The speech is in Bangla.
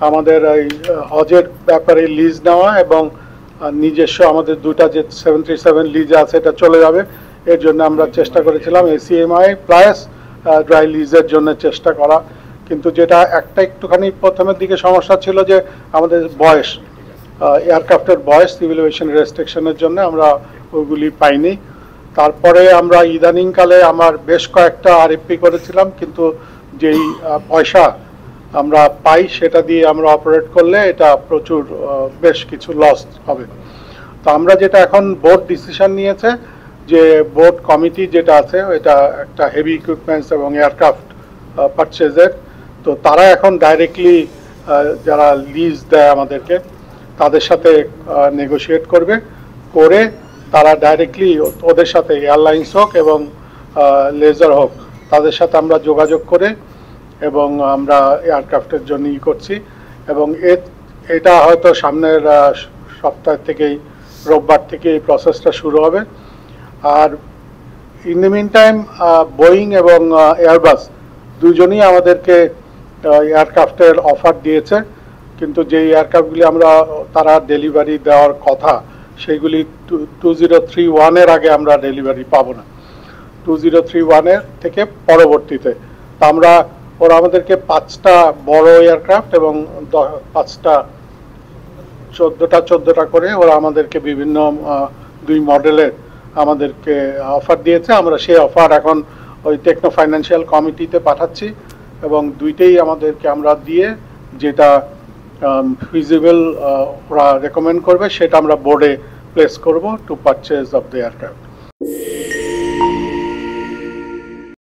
আমাদের এই হজের ব্যাপারে লিজ নেওয়া এবং নিজস্ব আমাদের দুটা যে 737 লিজ আছে এটা চলে যাবে, এর জন্য আমরা চেষ্টা করেছিলাম এসিএমআই প্লাস ড্রাই লিজের জন্য চেষ্টা করা। কিন্তু যেটা একটা একটুখানি প্রথমের দিকে সমস্যা ছিল যে আমাদের বয়স, এয়ারক্রাফটের বয়স সিভিল এভিয়েশন রেস্ট্রিকশনের জন্য আমরা ওইগুলি পাইনি। তারপরে আমরা ইদানিংকালে আমার বেশ কয়েকটা আরএফপি করেছিলাম, কিন্তু যেই পয়সা আমরা পাই সেটা দিয়ে আমরা অপারেট করলে এটা প্রচুর বেশ কিছু লস হবে। তো আমরা যেটা এখন বোর্ড ডিসিশন নিয়েছে যে বোর্ড কমিটি যেটা আছে এটা একটা হেভি ইকুইপমেন্টস এবং এয়ারক্রাফট পারচেজের, তো তারা এখন ডাইরেক্টলি যারা লিজ দেয় আমাদেরকে তাদের সাথে নেগোশিয়েট করবে, করে তারা ডাইরেক্টলি ওদের সাথে এয়ারলাইন্স হোক এবং লেজার হোক তাদের সাথে আমরা যোগাযোগ করে এবং আমরা এয়ারক্রাফটের জন্য করছি। এবং এটা হয়তো সামনের সপ্তাহ থেকেই, রোববার থেকে এই প্রসেসটা শুরু হবে। আর in the mean time Boeing এবং এয়ারবাস দুজনই আমাদেরকে এয়ারক্রাফটের অফার দিয়েছে, কিন্তু যেই এয়ারক্রাফটগুলি আমরা তারা ডেলিভারি দেওয়ার কথা সেইগুলি 2031-এর আগে আমরা ডেলিভারি পাবো না, 2031-এর থেকে পরবর্তীতে। তা আমরা ওরা আমাদেরকে 5টা বড় এয়ারক্রাফট এবং 5টা 14টা করে ওরা আমাদেরকে বিভিন্ন 2 মডেলের আমাদেরকে অফার দিয়েছে। আমরা সেই অফার এখন ওই টেকনো ফাইন্যান্সিয়াল কমিটিতে পাঠাচ্ছি এবং দুইটাই আমাদেরকে আমরা দিয়ে যেটা ফিজিবল ওরা রেকমেন্ড করবে সেটা আমরা বোর্ডে প্লেস করব two purchase of the aircraft.